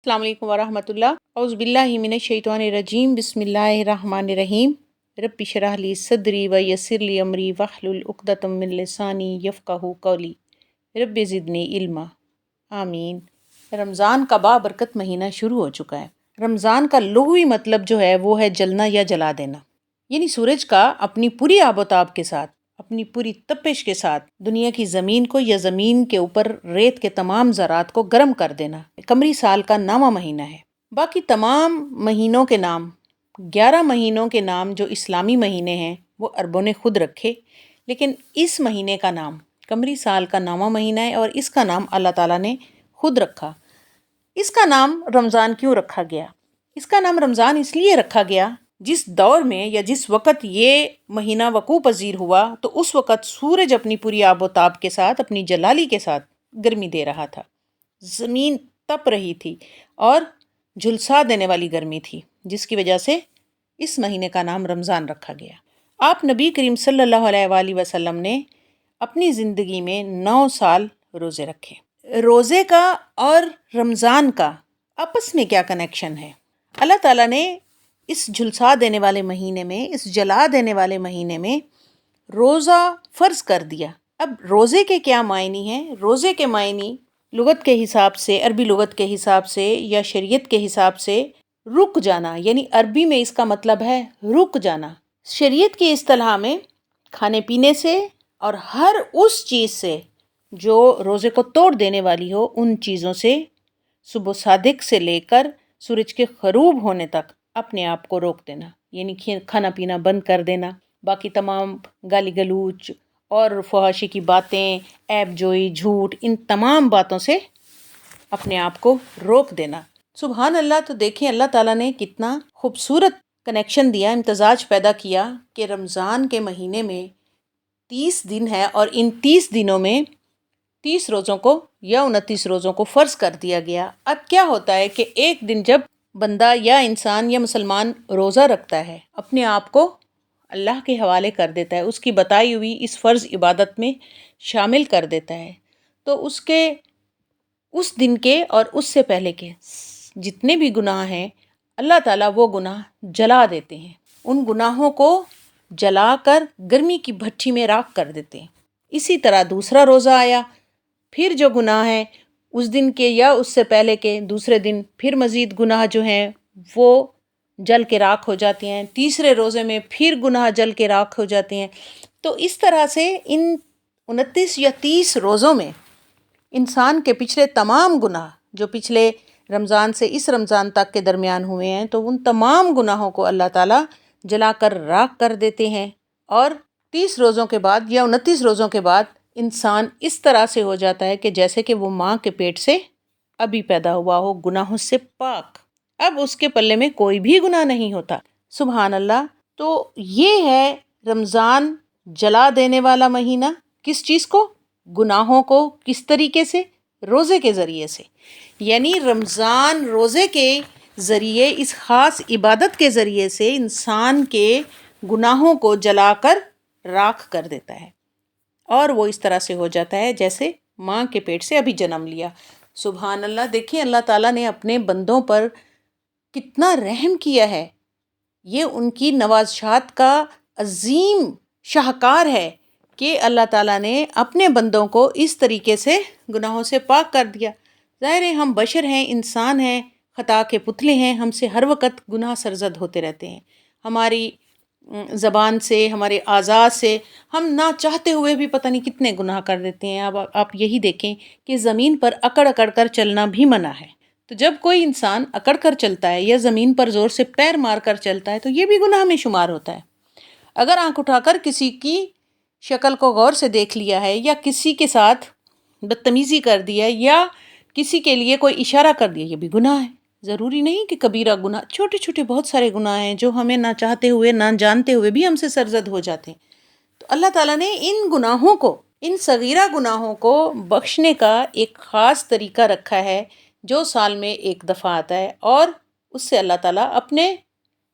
السلام علیکم ورحمۃ اللہ اعوذ باللہ من الشیطان الرجیم بسم اللہ الرحمن الرحیم رب اشرح لی صدری ویسر لی امری واحلل عقدۃ من لسانی یفقہوا قولی رب زدنی علما آمین۔ رمضان کا بابرکت مہینہ شروع ہو چکا ہے۔ رمضان کا لغوی مطلب جو ہے وہ ہے جلنا یا جلا دینا، یعنی سورج کا اپنی پوری آب و تاب کے ساتھ، اپنی پوری تپش کے ساتھ دنیا کی زمین کو یا زمین کے اوپر ریت کے تمام ذرات کو گرم کر دینا قمری سال کا 9واں مہینہ ہے۔ باقی تمام مہینوں کے نام، 11 مہینوں کے نام جو اسلامی مہینے ہیں وہ عربوں نے خود رکھے، لیکن اس مہینے کا نام قمری سال کا 9واں مہینہ ہے اور اس کا نام اللہ تعالیٰ نے خود رکھا۔ اس کا نام رمضان کیوں رکھا گیا؟ اس کا نام رمضان اس لیے رکھا گیا، جس دور میں یا جس وقت یہ مہینہ وقوع پذیر ہوا تو اس وقت سورج اپنی پوری آب و تاب کے ساتھ، اپنی جلالی کے ساتھ گرمی دے رہا تھا، زمین تپ رہی تھی اور جھلسا دینے والی گرمی تھی، جس کی وجہ سے اس مہینے کا نام رمضان رکھا گیا۔ آپ نبی کریم صلی اللہ علیہ وآلہ وسلم نے اپنی زندگی میں 9 سال روزے رکھے۔ روزے کا اور رمضان کا آپس میں کیا کنیکشن ہے؟ اللہ تعالیٰ نے اس جھلسا دینے والے مہینے میں، اس جلا دینے والے مہینے میں روزہ فرض کر دیا۔ اب روزے کے کیا معنی ہیں؟ روزے کے معنی لغت کے حساب سے، عربی لغت کے حساب سے یا شریعت کے حساب سے رک جانا، یعنی عربی میں اس کا مطلب ہے رک جانا۔ شریعت کی اصطلاح میں کھانے پینے سے اور ہر اس چیز سے جو روزے کو توڑ دینے والی ہو، ان چیزوں سے صبح صادق سے لے کر سورج کے غروب ہونے تک اپنے آپ کو روک دینا، یعنی کھانا پینا بند کر دینا، باقی تمام گالی گلوچ اور فحاشی کی باتیں، عیب جوئی، جھوٹ، ان تمام باتوں سے اپنے آپ کو روک دینا۔ سبحان اللہ! تو دیکھیں اللہ تعالیٰ نے کتنا خوبصورت کنیکشن دیا، امتزاج پیدا کیا کہ رمضان کے مہینے میں 30 دن ہے اور ان 30 دنوں میں 30 روزوں کو یا 29 روزوں کو فرض کر دیا گیا۔ اب کیا ہوتا ہے کہ ایک دن جب بندہ یا انسان یا مسلمان روزہ رکھتا ہے، اپنے آپ کو اللہ کے حوالے کر دیتا ہے، اس کی بتائی ہوئی اس فرض عبادت میں شامل کر دیتا ہے، تو اس کے اس دن کے اور اس سے پہلے کے جتنے بھی گناہ ہیں اللہ تعالیٰ وہ گناہ جلا دیتے ہیں، ان گناہوں کو جلا کر گرمی کی بھٹی میں راکھ کر دیتے ہیں۔ اسی طرح دوسرا روزہ آیا، پھر جو گناہ ہیں اس دن کے یا اس سے پہلے کے دوسرے دن پھر مزید گناہ جو ہیں وہ جل کے راکھ ہو جاتے ہیں، تیسرے روزے میں پھر گناہ جل کے راکھ ہو جاتے ہیں۔ تو اس طرح سے ان 29 یا 30 روزوں میں انسان کے پچھلے تمام گناہ جو پچھلے رمضان سے اس رمضان تک کے درمیان ہوئے ہیں، تو ان تمام گناہوں کو اللہ تعالیٰ جلا کر راکھ کر دیتے ہیں، اور 30 روزوں کے بعد یا 29 روزوں کے بعد انسان اس طرح سے ہو جاتا ہے کہ جیسے کہ وہ ماں کے پیٹ سے ابھی پیدا ہوا ہو، گناہوں سے پاک۔ اب اس کے پلے میں کوئی بھی گناہ نہیں ہوتا۔ سبحان اللہ! تو یہ ہے رمضان جلا دینے والا مہینہ۔ کس چیز کو؟ گناہوں کو۔ کس طریقے سے؟ روزے کے ذریعے سے، یعنی رمضان روزے کے ذریعے، اس خاص عبادت کے ذریعے سے انسان کے گناہوں کو جلا کر راکھ کر دیتا ہے، اور وہ اس طرح سے ہو جاتا ہے جیسے ماں کے پیٹ سے ابھی جنم لیا۔ سبحان اللہ! دیکھیں اللہ تعالیٰ نے اپنے بندوں پر کتنا رحم کیا ہے، یہ ان کی نوازشات کا عظیم شاہکار ہے کہ اللہ تعالیٰ نے اپنے بندوں کو اس طریقے سے گناہوں سے پاک کر دیا۔ ظاہر ہے ہم بشر ہیں، انسان ہیں، خطا کے پتلے ہیں، ہم سے ہر وقت گناہ سرزد ہوتے رہتے ہیں، ہماری زبان سے، ہمارے اعضاء سے ہم نہ چاہتے ہوئے بھی پتہ نہیں کتنے گناہ کر دیتے ہیں۔ اب آپ یہی دیکھیں کہ زمین پر اکڑ اکڑ کر چلنا بھی منع ہے، تو جب کوئی انسان اکڑ کر چلتا ہے یا زمین پر زور سے پیر مار کر چلتا ہے تو یہ بھی گناہ میں شمار ہوتا ہے۔ اگر آنکھ اٹھا کر کسی کی شکل کو غور سے دیکھ لیا ہے، یا کسی کے ساتھ بدتمیزی کر دی ہے، یا کسی کے لیے کوئی اشارہ کر دیا، یہ بھی گناہ ہے۔ ضروری نہیں کہ کبیرہ گناہ، چھوٹے چھوٹے بہت سارے گناہ ہیں جو ہمیں نہ چاہتے ہوئے، نہ جانتے ہوئے بھی ہم سے سرزد ہو جاتے ہیں۔ تو اللہ تعالیٰ نے ان گناہوں کو، ان صغیرہ گناہوں کو بخشنے کا ایک خاص طریقہ رکھا ہے جو سال میں ایک دفعہ آتا ہے، اور اس سے اللہ تعالیٰ اپنے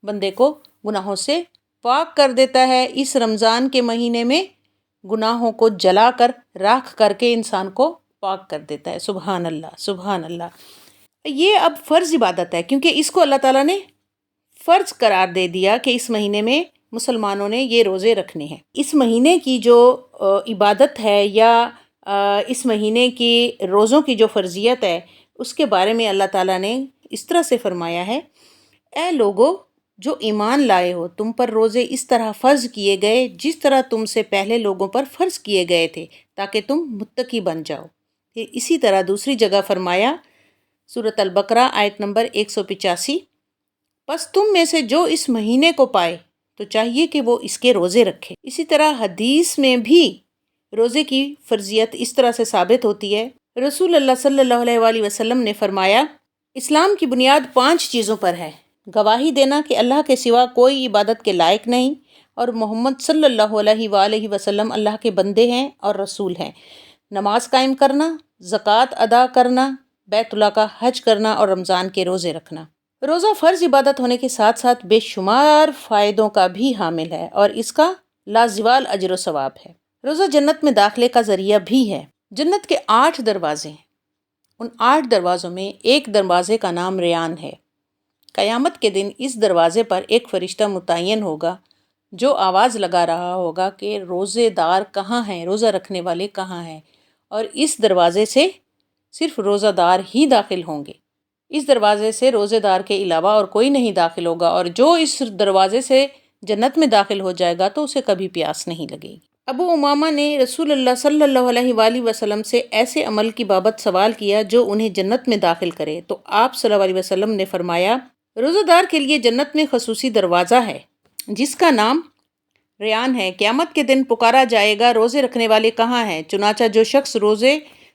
بندے کو گناہوں سے پاک کر دیتا ہے۔ اس رمضان کے مہینے میں گناہوں کو جلا کر راکھ کر کے انسان کو پاک کر دیتا ہے۔ سبحان اللہ! سبحان اللہ! یہ اب فرض عبادت ہے، کیونکہ اس کو اللہ تعالیٰ نے فرض قرار دے دیا کہ اس مہینے میں مسلمانوں نے یہ روزے رکھنے ہیں۔ اس مہینے کی جو عبادت ہے یا اس مہینے کی روزوں کی جو فرضیت ہے، اس کے بارے میں اللہ تعالیٰ نے اس طرح سے فرمایا ہے، اے لوگو جو ایمان لائے ہو، تم پر روزے اس طرح فرض کیے گئے جس طرح تم سے پہلے لوگوں پر فرض کیے گئے تھے، تاکہ تم متقی بن جاؤ۔ پھر اسی طرح دوسری جگہ فرمایا، سورۃ البقرہ آیت نمبر 185، پس تم میں سے جو اس مہینے کو پائے تو چاہیے کہ وہ اس کے روزے رکھے۔ اسی طرح حدیث میں بھی روزے کی فرضیت اس طرح سے ثابت ہوتی ہے۔ رسول اللہ صلی اللہ علیہ وآلہ وسلم نے فرمایا، اسلام کی بنیاد 5 چیزوں پر ہے: گواہی دینا کہ اللہ کے سوا کوئی عبادت کے لائق نہیں اور محمد صلی اللہ علیہ وآلہ وسلم اللہ کے بندے ہیں اور رسول ہیں، نماز قائم کرنا، زکوٰۃ ادا کرنا، بیت اللہ کا حج کرنا اور رمضان کے روزے رکھنا۔ روزہ فرض عبادت ہونے کے ساتھ ساتھ بے شمار فائدوں کا بھی حامل ہے اور اس کا لازوال اجر و ثواب ہے۔ روزہ جنت میں داخلے کا ذریعہ بھی ہے۔ جنت کے 8 دروازے ہیں، ان 8 دروازوں میں ایک دروازے کا نام ریان ہے۔ قیامت کے دن اس دروازے پر ایک فرشتہ متعین ہوگا جو آواز لگا رہا ہوگا کہ روزے دار کہاں ہیں، روزہ رکھنے والے کہاں ہیں، اور اس دروازے سے صرف روزہ دار ہی داخل ہوں گے۔ اس دروازے سے روزے دار کے علاوہ اور کوئی نہیں داخل ہوگا، اور جو اس دروازے سے جنت میں داخل ہو جائے گا تو اسے کبھی پیاس نہیں لگے گی۔ ابو امامہ نے رسول اللہ صلی اللہ علیہ وآلہ وسلم سے ایسے عمل کی بابت سوال کیا جو انہیں جنت میں داخل کرے، تو آپ صلی اللہ علیہ وسلم نے فرمایا، روزہ دار کے لیے جنت میں خصوصی دروازہ ہے جس کا نام ریان ہے۔ قیامت کے دن پکارا جائے گا، روزے رکھنے والے کہاں ہیں؟ چنانچہ جو شخص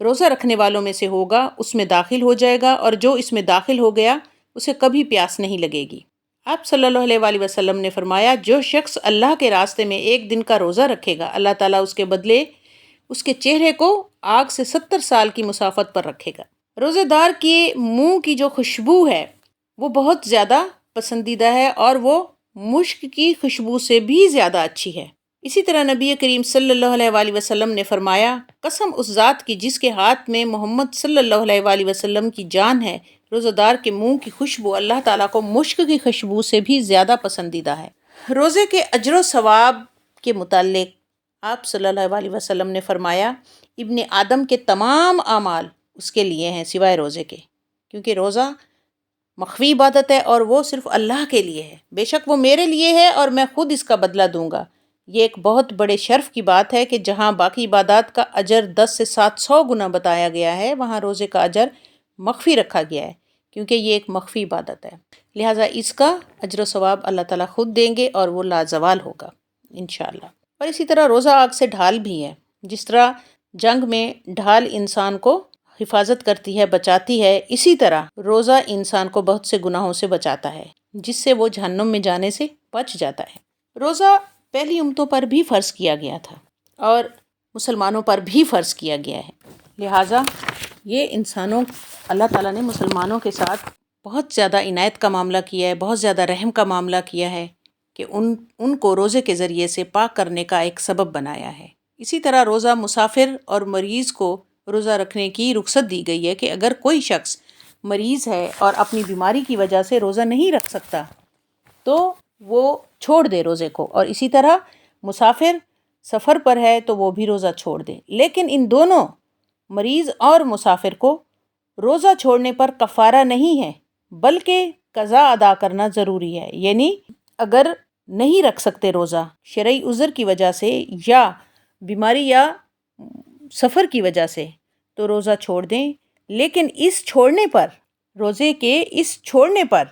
روزہ رکھنے والوں میں سے ہوگا اس میں داخل ہو جائے گا، اور جو اس میں داخل ہو گیا اسے کبھی پیاس نہیں لگے گی۔ آپ صلی اللہ علیہ وآلہ وسلم نے فرمایا، جو شخص اللہ کے راستے میں ایک دن کا روزہ رکھے گا، اللہ تعالیٰ اس کے بدلے اس کے چہرے کو آگ سے 70 سال کی مسافت پر رکھے گا۔ روزے دار کے منہ کی جو خوشبو ہے وہ بہت زیادہ پسندیدہ ہے اور وہ مشک کی خوشبو سے بھی زیادہ اچھی ہے۔ اسی طرح نبی کریم صلی اللہ علیہ وآلہ وسلم نے فرمایا، قسم اس ذات کی جس کے ہاتھ میں محمد صلی اللہ علیہ وآلہ وسلم کی جان ہے، روزہ دار کے منہ کی خوشبو اللہ تعالیٰ کو مشک کی خوشبو سے بھی زیادہ پسندیدہ ہے۔ روزے کے اجر و ثواب کے متعلق آپ صلی اللہ علیہ وسلم نے فرمایا، ابن آدم کے تمام اعمال اس کے لیے ہیں سوائے روزے کے، کیونکہ روزہ مخفی عبادت ہے اور وہ صرف اللہ کے لیے ہے۔ بے شک وہ میرے لیے ہے اور میں خود اس کا بدلہ دوں گا۔ یہ ایک بہت بڑے شرف کی بات ہے کہ جہاں باقی عبادات کا اجر 10 سے 700 گنا بتایا گیا ہے، وہاں روزے کا اجر مخفی رکھا گیا ہے، کیونکہ یہ ایک مخفی عبادت ہے، لہٰذا اس کا اجر و ثواب اللہ تعالیٰ خود دیں گے اور وہ لازوال ہوگا انشاءاللہ۔ اور اسی طرح روزہ آگ سے ڈھال بھی ہے، جس طرح جنگ میں ڈھال انسان کو حفاظت کرتی ہے، بچاتی ہے، اسی طرح روزہ انسان کو بہت سے گناہوں سے بچاتا ہے جس سے وہ جہنم میں جانے سے بچ جاتا ہے۔ روزہ پہلی امتوں پر بھی فرض کیا گیا تھا اور مسلمانوں پر بھی فرض کیا گیا ہے، لہٰذا یہ اللہ تعالیٰ نے مسلمانوں کے ساتھ بہت زیادہ عنایت کا معاملہ کیا ہے، بہت زیادہ رحم کا معاملہ کیا ہے کہ ان کو روزے کے ذریعے سے پاک کرنے کا ایک سبب بنایا ہے۔ اسی طرح روزہ مسافر اور مریض کو روزہ رکھنے کی رخصت دی گئی ہے کہ اگر کوئی شخص مریض ہے اور اپنی بیماری کی وجہ سے روزہ نہیں رکھ سکتا تو وہ چھوڑ دے روزے کو، اور اسی طرح مسافر سفر پر ہے تو وہ بھی روزہ چھوڑ دے۔ لیکن ان دونوں مریض اور مسافر کو روزہ چھوڑنے پر کفارہ نہیں ہے بلکہ قضا ادا کرنا ضروری ہے، یعنی اگر نہیں رکھ سکتے روزہ شرعی عذر کی وجہ سے یا بیماری یا سفر کی وجہ سے تو روزہ چھوڑ دیں، لیکن روزے کے اس چھوڑنے پر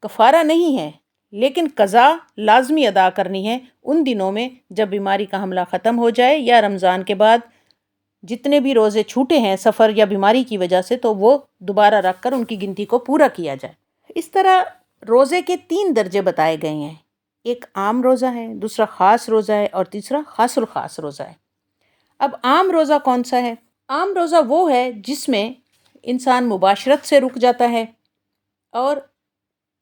کفارہ نہیں ہے، لیکن قضا لازمی ادا کرنی ہے ان دنوں میں جب بیماری کا حملہ ختم ہو جائے یا رمضان کے بعد جتنے بھی روزے چھوٹے ہیں سفر یا بیماری کی وجہ سے تو وہ دوبارہ رکھ کر ان کی گنتی کو پورا کیا جائے۔ اس طرح روزے کے 3 درجے بتائے گئے ہیں، ایک عام روزہ ہے، دوسرا خاص روزہ ہے اور تیسرا خاص الخاص روزہ ہے۔ اب عام روزہ کون سا ہے؟ عام روزہ وہ ہے جس میں انسان مباشرت سے رک جاتا ہے اور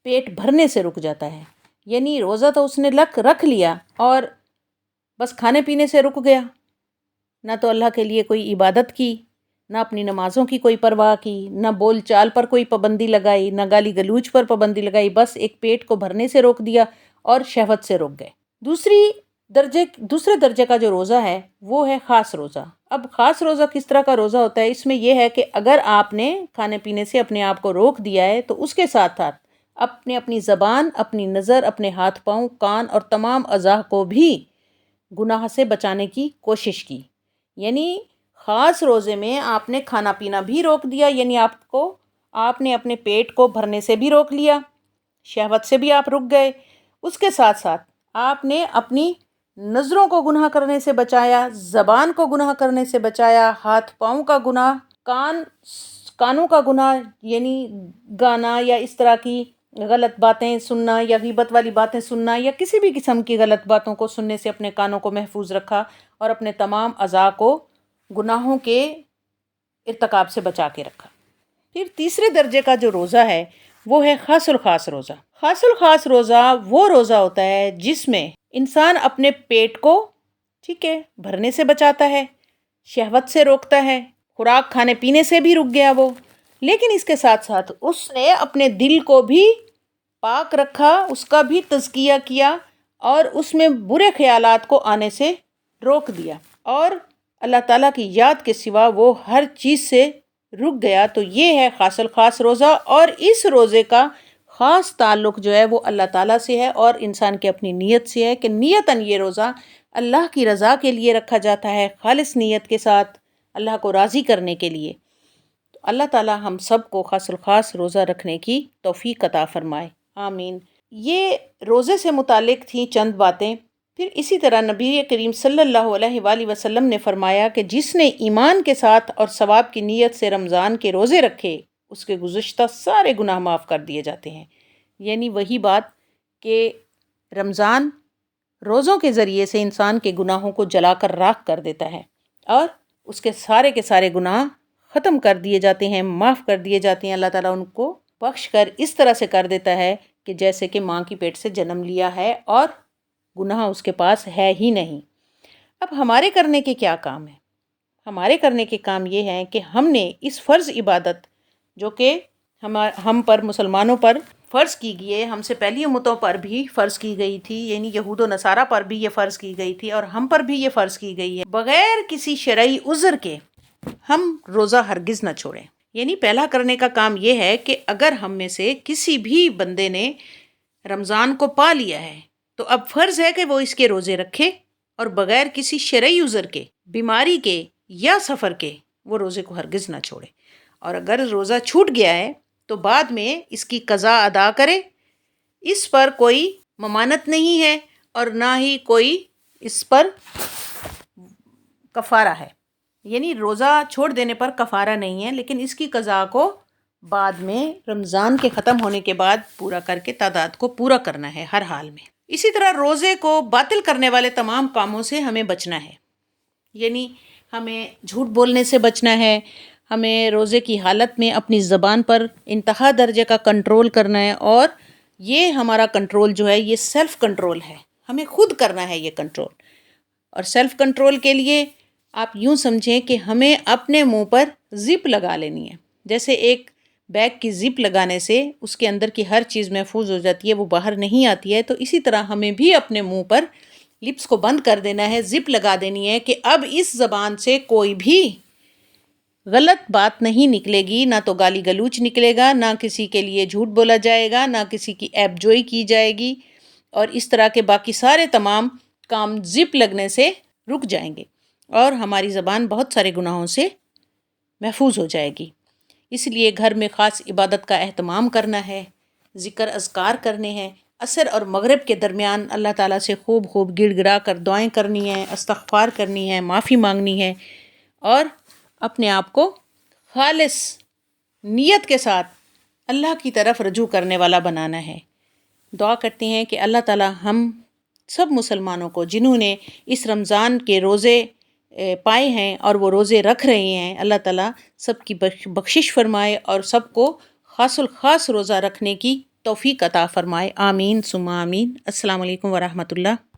پیٹ بھرنے سے رک جاتا ہے، یعنی روزہ تو اس نے رکھ لیا اور بس کھانے پینے سے رک گیا، نہ تو اللہ کے لیے کوئی عبادت کی، نہ اپنی نمازوں کی کوئی پرواہ کی، نہ بول چال پر کوئی پابندی لگائی، نہ گالی گلوچ پر پابندی لگائی، بس ایک پیٹ کو بھرنے سے روک دیا اور شہوت سے روک گئے۔ دوسرے درجے کا جو روزہ ہے وہ ہے خاص روزہ۔ اب خاص روزہ کس طرح کا روزہ ہوتا ہے؟ اس میں یہ ہے کہ اگر آپ نے کھانے پینے سے اپنے آپ کو روک دیا ہے تو اس کے ساتھ ساتھ اپنی زبان، اپنی نظر، اپنے ہاتھ پاؤں، کان اور تمام اعضاء کو بھی گناہ سے بچانے کی کوشش کی۔ یعنی خاص روزے میں آپ نے کھانا پینا بھی روک دیا، یعنی آپ نے اپنے پیٹ کو بھرنے سے بھی روک لیا، شہوت سے بھی آپ رک گئے۔ اس کے ساتھ ساتھ آپ نے اپنی نظروں کو گناہ کرنے سے بچایا، زبان کو گناہ کرنے سے بچایا، ہاتھ پاؤں کا گناہ، کانوں کا گناہ یعنی گانا یا اس طرح کی غلط باتیں سننا یا غیبت والی باتیں سننا یا کسی بھی قسم کی غلط باتوں کو سننے سے اپنے کانوں کو محفوظ رکھا اور اپنے تمام اعضاء کو گناہوں کے ارتکاب سے بچا کے رکھا۔ پھر تیسرے درجے کا جو روزہ ہے وہ ہے خاص الخاص روزہ۔ خاص الخاص روزہ وہ روزہ ہوتا ہے جس میں انسان اپنے پیٹ کو بھرنے سے بچاتا ہے، شہوت سے روکتا ہے، خوراک کھانے پینے سے بھی رک گیا وہ، لیکن اس کے ساتھ ساتھ اس نے اپنے دل کو بھی پاک رکھا، اس کا بھی تزکیہ کیا اور اس میں برے خیالات کو آنے سے روک دیا اور اللہ تعالیٰ کی یاد کے سوا وہ ہر چیز سے رک گیا۔ تو یہ ہے خاص الخاص روزہ، اور اس روزے کا خاص تعلق جو ہے وہ اللہ تعالیٰ سے ہے اور انسان کی اپنی نیت سے ہے کہ نیتاً یہ روزہ اللہ کی رضا کے لیے رکھا جاتا ہے، خالص نیت کے ساتھ اللہ کو راضی کرنے کے لیے۔ تو اللہ تعالیٰ ہم سب کو خاص الخاص روزہ رکھنے کی توفیق عطا فرمائے، آمین۔ یہ روزے سے متعلق تھیں چند باتیں۔ پھر اسی طرح نبی کریم صلی اللہ علیہ وآلہ وسلم نے فرمایا کہ جس نے ایمان کے ساتھ اور ثواب کی نیت سے رمضان کے روزے رکھے اس کے گزشتہ سارے گناہ معاف کر دیے جاتے ہیں۔ یعنی وہی بات کہ رمضان روزوں کے ذریعے سے انسان کے گناہوں کو جلا کر راکھ کر دیتا ہے اور اس کے سارے گناہ ختم کر دیے جاتے ہیں، معاف کر دیے جاتے ہیں۔ اللہ تعالیٰ ان کو بخش کر اس طرح سے کر دیتا ہے کہ جیسے کہ ماں کی پیٹ سے جنم لیا ہے اور گناہ اس کے پاس ہے ہی نہیں۔ اب ہمارے کرنے کے کیا کام ہیں؟ ہمارے کرنے کے کام یہ ہیں کہ ہم نے اس فرض عبادت جو کہ ہم پر مسلمانوں پر فرض کی گئی ہے، ہم سے پہلی امتوں پر بھی فرض کی گئی تھی، یعنی یہود و نصارہ پر بھی یہ فرض کی گئی تھی اور ہم پر بھی یہ فرض کی گئی ہے، بغیر کسی شرعی عذر کے ہم روزہ ہرگز نہ چھوڑیں۔ یعنی پہلا کرنے کا کام یہ ہے کہ اگر ہم میں سے کسی بھی بندے نے رمضان کو پا لیا ہے تو اب فرض ہے کہ وہ اس کے روزے رکھے اور بغیر کسی شرعی عذر کے، بیماری کے یا سفر کے وہ روزے کو ہرگز نہ چھوڑے، اور اگر روزہ چھوٹ گیا ہے تو بعد میں اس کی قضا ادا کرے۔ اس پر کوئی ممانت نہیں ہے اور نہ ہی کوئی اس پر کفارہ ہے، یعنی روزہ چھوڑ دینے پر کفارہ نہیں ہے، لیکن اس کی قضا کو بعد میں رمضان کے ختم ہونے کے بعد پورا کر کے تعداد کو پورا کرنا ہے ہر حال میں۔ اسی طرح روزے کو باطل کرنے والے تمام کاموں سے ہمیں بچنا ہے، یعنی ہمیں جھوٹ بولنے سے بچنا ہے، ہمیں روزے کی حالت میں اپنی زبان پر انتہا درجے کا کنٹرول کرنا ہے، اور یہ ہمارا کنٹرول جو ہے یہ سیلف کنٹرول ہے، ہمیں خود کرنا ہے یہ کنٹرول۔ اور سیلف کنٹرول کے لیے آپ یوں سمجھیں کہ ہمیں اپنے منہ پر زپ لگا لینی ہے، جیسے ایک بیگ کی زپ لگانے سے اس کے اندر کی ہر چیز محفوظ ہو جاتی ہے، وہ باہر نہیں آتی ہے، تو اسی طرح ہمیں بھی اپنے منہ پر لپس کو بند کر دینا ہے، زپ لگا دینی ہے کہ اب اس زبان سے کوئی بھی غلط بات نہیں نکلے گی، نہ تو گالی گلوچ نکلے گا، نہ کسی کے لیے جھوٹ بولا جائے گا، نہ کسی کی عیب جوئی کی جائے گی، اور اس طرح کے باقی سارے تمام کام زپ لگنے سے رک جائیں گے اور ہماری زبان بہت سارے گناہوں سے محفوظ ہو جائے گی۔ اس لیے گھر میں خاص عبادت کا اہتمام کرنا ہے، ذکر اذکار کرنے ہیں، عصر اور مغرب کے درمیان اللہ تعالیٰ سے خوب گڑ گڑا کر دعائیں کرنی ہیں، استغفار کرنی ہے، معافی مانگنی ہے، اور اپنے آپ کو خالص نیت کے ساتھ اللہ کی طرف رجوع کرنے والا بنانا ہے۔ دعا کرتے ہیں کہ اللہ تعالیٰ ہم سب مسلمانوں کو جنہوں نے اس رمضان کے روزے پائے ہیں اور وہ روزے رکھ رہے ہیں، اللہ تعالیٰ سب کی بخشش فرمائے اور سب کو خاص الخاص روزہ رکھنے کی توفیق عطا فرمائے، آمین ثم آمین۔ السلام علیکم ورحمۃ اللہ۔